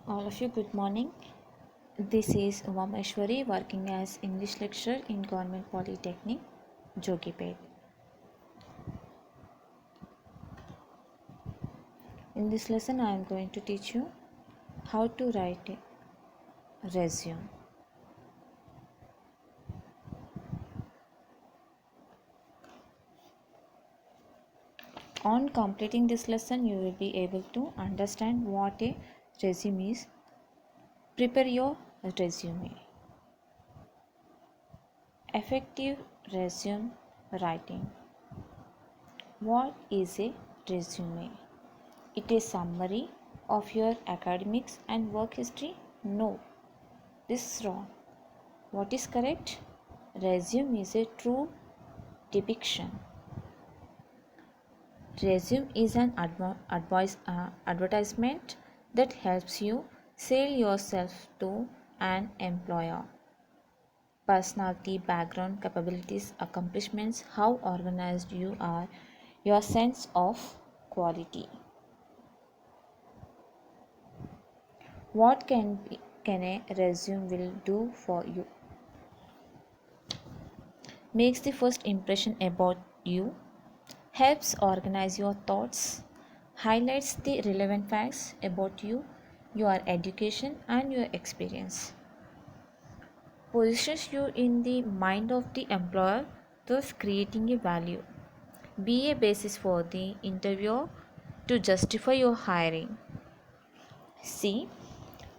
All of you, good morning. This is Umameshwari working as English lecturer in Government Polytechnic, Jogipet. In this lesson, I am going to teach you how to write a resume. On completing this lesson, you will be able to understand what a resume is. Prepare your resume. Effective resume writing. What is a resume? It is summary of your academics and work history? No, this is wrong. What is correct? Resume is a true depiction. Resume is an advertisement that helps you sell yourself to an employer. Personality, background, capabilities, accomplishments, how organized you are, your sense of quality. What can a resume will do for you? Makes the first impression about you, helps organize your thoughts, highlights the relevant facts about you, your education and your experience, positions you in the mind of the employer, thus creating a value. Be a basis for the interviewer to justify your hiring. See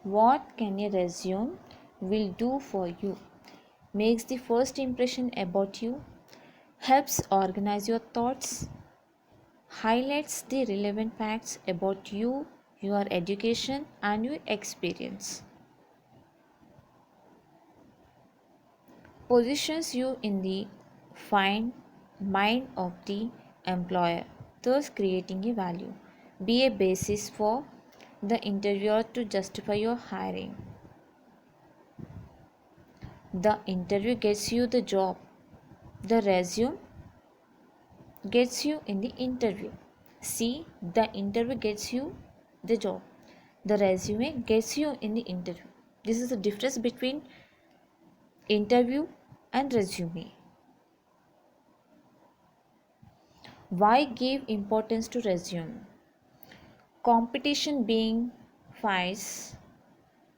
what can a resume will do for you. Makes the first impression about you, helps organize your thoughts, highlights the relevant facts about you, your education, and your experience, positions you in the fine mind of the employer, thus creating a value. Be a basis for the interviewer to justify your hiring. The interview gets you the job. The resume gets you in the interview. See, the interview gets you the job. The resume gets you in the interview. This is the difference between interview and resume. Why give importance to resume? Competition being fierce,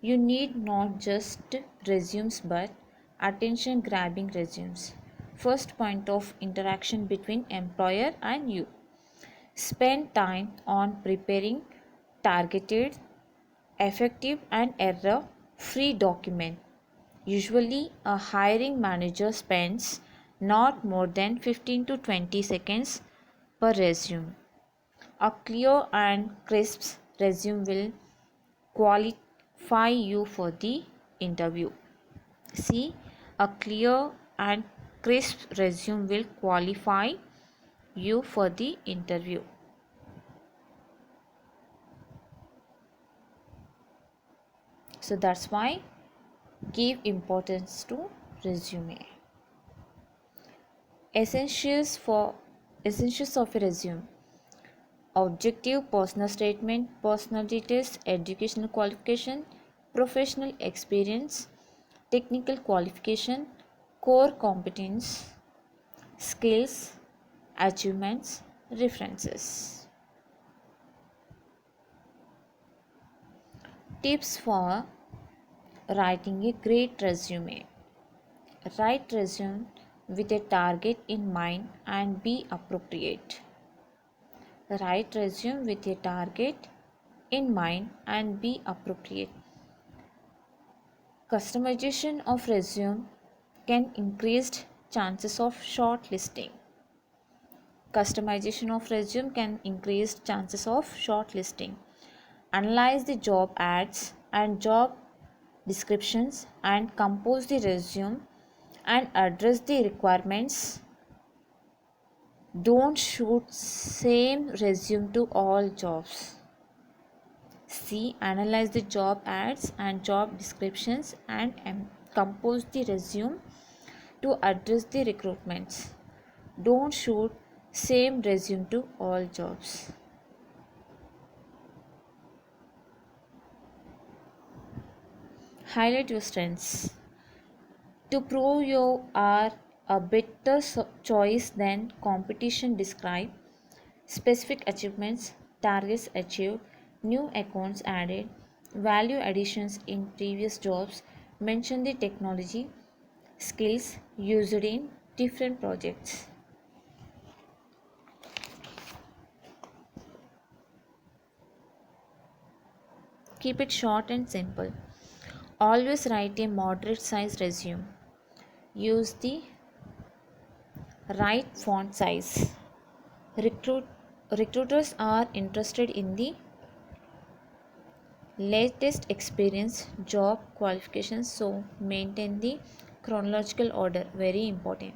you need not just resumes but attention grabbing resumes. First point of interaction between employer and you. Spend time on preparing targeted, effective and error free document. Usually a hiring manager spends not more than 15 to 20 seconds per resume. A clear and crisp resume will qualify you for the interview. See, a clear and crisp resume will qualify you for the interview. So that's why give importance to resume. Essentials of a resume. Objective personal statement, personal details, educational qualification, professional experience, technical qualification, core competence, skills, achievements, references. Tips for writing a great resume. Write resume with a target in mind and be appropriate. Write resume with a target in mind and be appropriate. Customization of resume can increase chances of shortlisting. Customization of resume can increase chances of shortlisting. Analyze the job ads and job descriptions and compose the resume and address the requirements. Don't shoot same resume to all jobs. See, analyze the job ads and job descriptions and compose the resume to address the recruitments. Don't shoot same resume to all jobs. Highlight your strengths. To prove you are a better choice than competition, describe specific achievements, targets achieved, new accounts added, value additions in previous jobs, mention the technology, skills used in different projects. Keep it short and simple. Always write a moderate size resume. Use the right font size. Recruit, Recruiters are interested in the latest experience, job qualifications, so maintain the chronological order. Very important.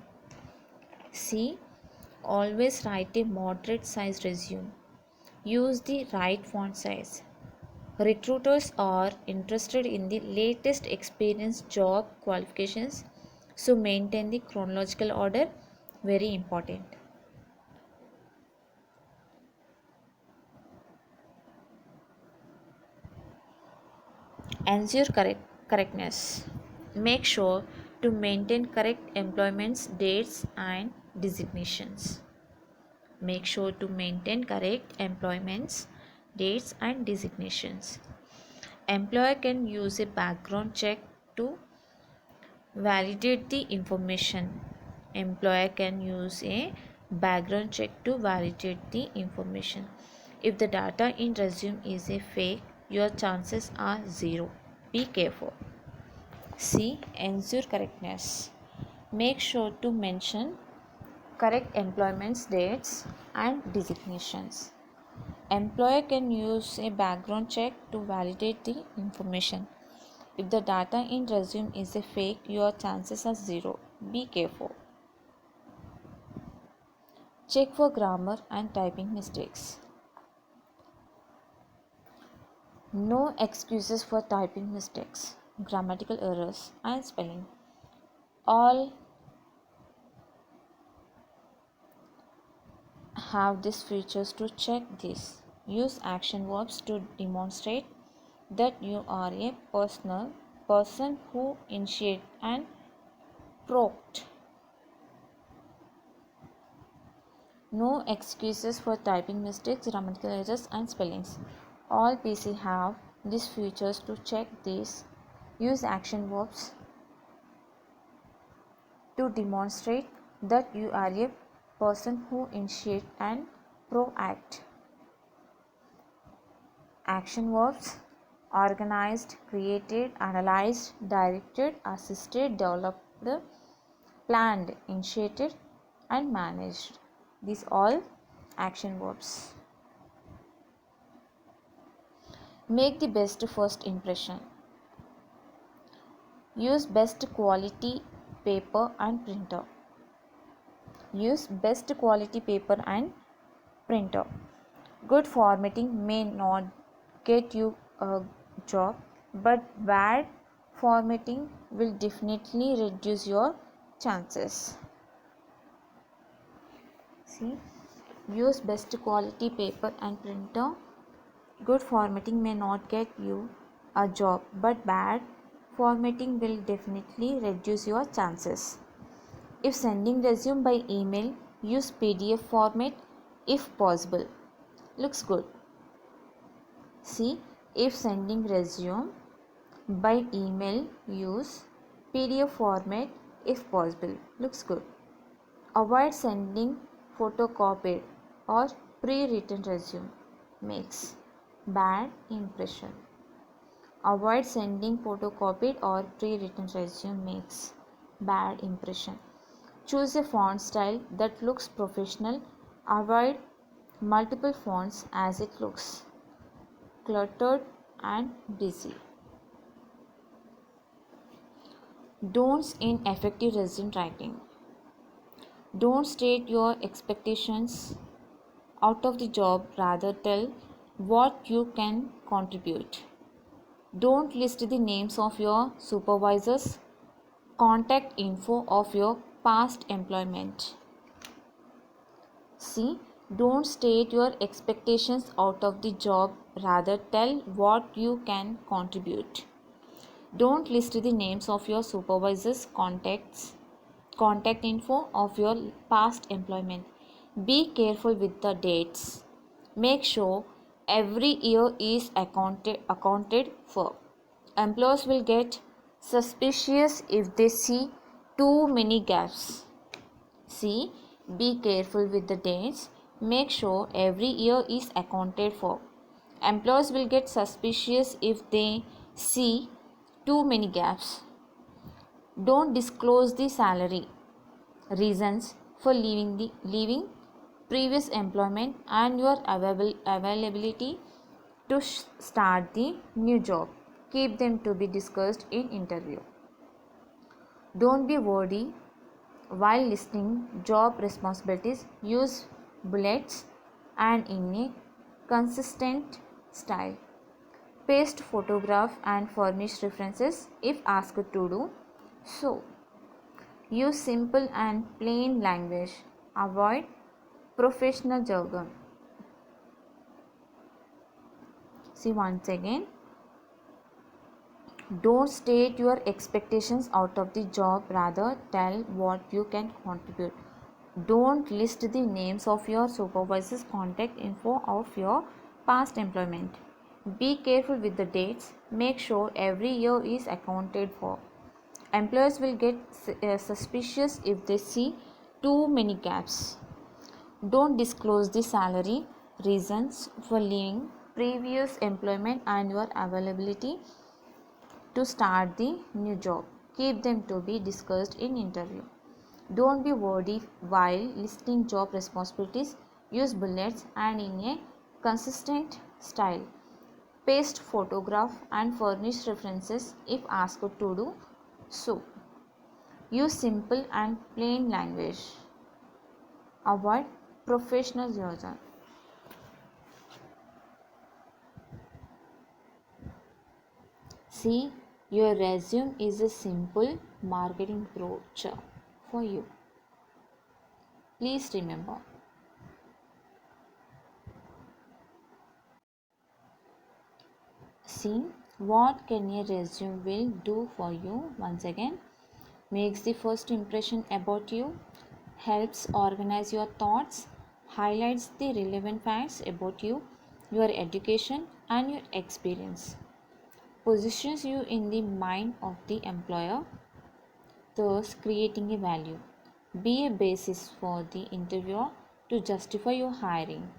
C. Always write a moderate size resume. Use the right font size. Recruiters are interested in the latest experience, job qualifications, so maintain the chronological order. Very important. Ensure correctness. Make sure to maintain correct employment dates and designations. Make sure to maintain correct employments, dates and designations. Employer can use a background check to validate the information. Employer can use a background check to validate the information. If the data in resume is a fake, your chances are zero. Be careful. C. Ensure correctness. Make sure to mention correct employment dates and designations. Employer can use a background check to validate the information. If the data in resume is a fake, your chances are zero. Be careful. Check for grammar and typing mistakes. No excuses for typing mistakes, grammatical errors, and spelling. All have these features to check this. Use action verbs to demonstrate that you are a person who initiate and provoked. No excuses for typing mistakes, grammatical errors, and spellings. All PC have these features to check this. Use action verbs to demonstrate that you are a person who initiate and proact. Action verbs: organized, created, analyzed, directed, assisted, developed, planned, initiated, and managed. These all action verbs. Make the best first impression. Use best quality paper and printer. Use best quality paper and printer. Good formatting may not get you a job, but bad formatting will definitely reduce your chances. See, use best quality paper and printer. Good formatting may not get you a job, but bad formatting will definitely reduce your chances. If sending resume by email, use PDF format if possible. Looks good. See, if sending resume by email, use PDF format if possible. Looks good. Avoid sending photocopied or pre-written resume. Makes bad impression. Avoid sending photocopied or pre-written resume. Makes bad impression. Choose a font style that looks professional. Avoid multiple fonts as it looks cluttered and busy. Don'ts in effective resume writing. Don't state your expectations out of the job, rather tell what you can contribute. Don't list the names of your supervisors, contact info of your past employment. See, don't state your expectations out of the job, rather tell what you can contribute. Don't list the names of your supervisors, contact info of your past employment. Be careful with the dates. Make sure every year is accounted for. Employers will get suspicious if they see too many gaps. C. Be careful with the dates. Make sure every year is accounted for. Employers will get suspicious if they see too many gaps. Don't disclose the salary, reasons for leaving previous employment, and your availability to start the new job. Keep them to be discussed in interview. Don't be wordy while listing job responsibilities. Use bullets and in a consistent style. Paste photograph and furnish references if asked to do so. Use simple and plain language. Avoid professional jargon. See once again. Don't state your expectations out of the job, rather tell what you can contribute. Don't list the names of your supervisor's contact info of your past employment. Be careful with the dates. Make sure every year is accounted for. Employers will get suspicious if they see too many gaps. Don't disclose the salary, reasons for leaving previous employment, and your availability to start the new job. Keep them to be discussed in interview. Don't be wordy while listing job responsibilities. Use bullets and in a consistent style. Paste photograph and furnish references if asked to do so. Use simple and plain language. Avoid professional jargon. See, your resume is a simple marketing brochure for you. Please remember. See, what can a resume will do for you? Once again, makes the first impression about you, helps organize your thoughts, highlights the relevant facts about you, your education and your experience, positions you in the mind of the employer, thus creating a value. Be a basis for the interviewer to justify your hiring.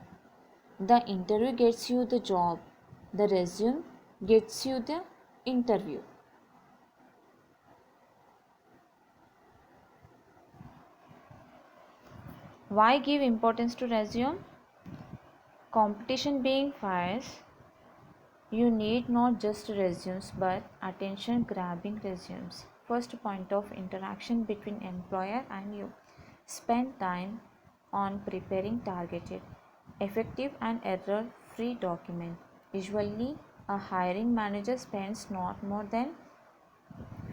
The interview gets you the job, the resume gets you the interview. Why give importance to resume? Competition being fierce, you need not just resumes but attention grabbing resumes. First point of interaction between employer and you. Spend time on preparing targeted, effective and error free document. Usually a hiring manager spends not more than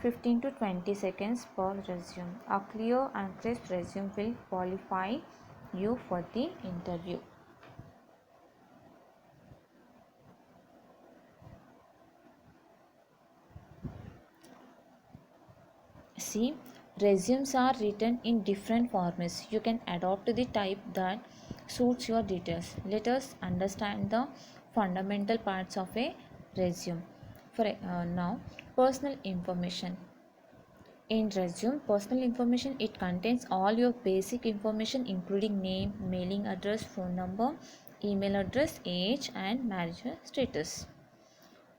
15 to 20 seconds per resume. A clear and crisp resume will qualify you for the interview. See, resumes are written in different formats. You can adopt the type that suits your details. Let us understand the fundamental parts of a resume. For now, personal information. In resume, personal information, it contains all your basic information including name, mailing address, phone number, email address, age and marriage status.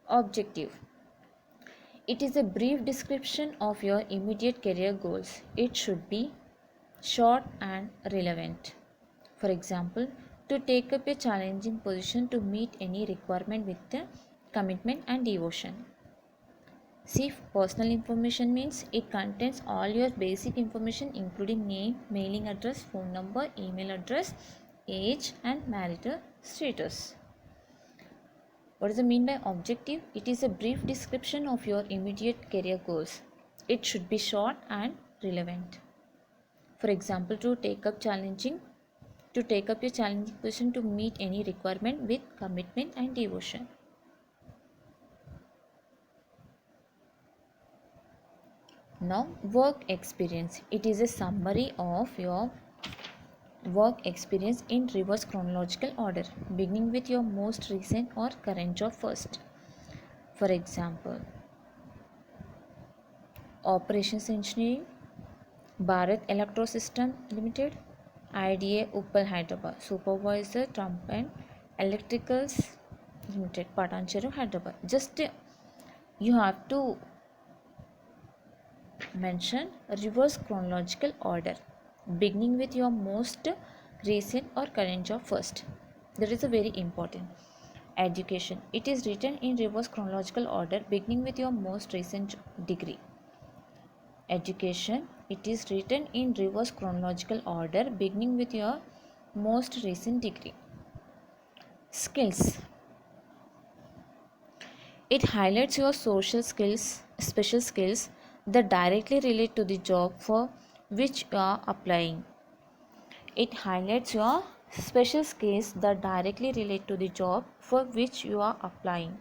Objective. It is a brief description of your immediate career goals. It should be short and relevant. For example, to take up a challenging position to meet any requirement with the commitment and devotion. See, personal information means it contains all your basic information including name, mailing address, phone number, email address, age and marital status. What does it mean by objective? It is a brief description of your immediate career goals. It should be short and relevant. For example, to take up your challenging position to meet any requirement with commitment and devotion. Now, work experience. It is a summary of your work experience in reverse chronological order, beginning with your most recent or current job first. For example, operations engineering, Bharat Electro System Limited, IDA Uppal Hyderabad, supervisor Trump and Electricals Limited, Patancheru Hyderabad. Just you have to mention reverse chronological order, beginning with your most recent or current job first. That is a very important. Education. It is written in reverse chronological order, beginning with your most recent degree. Education. It is written in reverse chronological order, beginning with your most recent degree. Skills. It highlights your social skills, special skills that directly relate to the job for which you are applying. It highlights your special skills that directly relate to the job for which you are applying.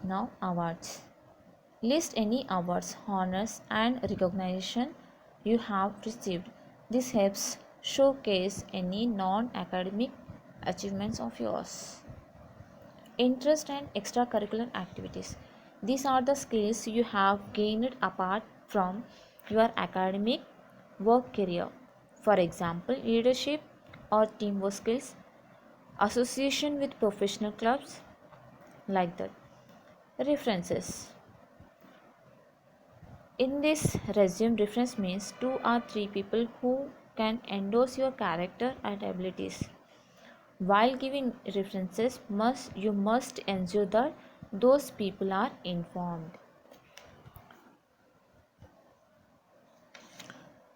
Now, awards. List any awards, honors, and recognition you have received. This helps showcase any non academic achievements of yours. Interest and extracurricular activities. These are the skills you have gained apart from your academic work career. For example, leadership or teamwork skills, association with professional clubs, like that. References. In this resume, reference means 2 or 3 people who can endorse your character and abilities. While giving references, you must ensure that those people are informed.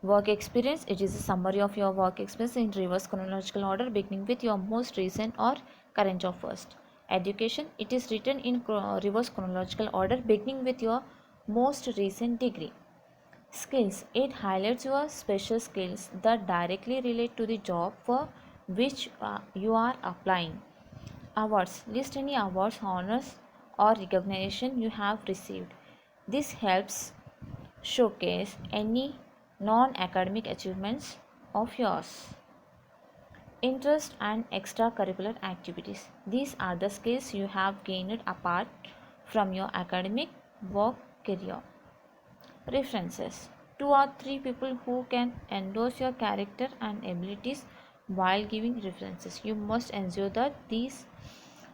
Work experience. It is a summary of your work experience in reverse chronological order, beginning with your most recent or current job first. Education. It is written in reverse chronological order, beginning with your most recent degree. Skills. It highlights your special skills that directly relate to the job for which you are applying. Awards. List any awards, honors, or recognition you have received. This helps showcase any non academic achievements of yours. Interest and extracurricular activities. These are the skills you have gained apart from your academic work career. References. 2 or 3 people who can endorse your character and abilities. While giving references, you must ensure that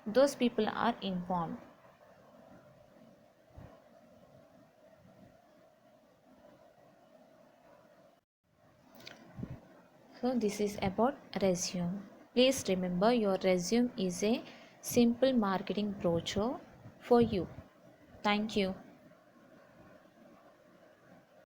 those people are informed. So this is about resume. Please remember, your resume is a simple marketing brochure for you. Thank you.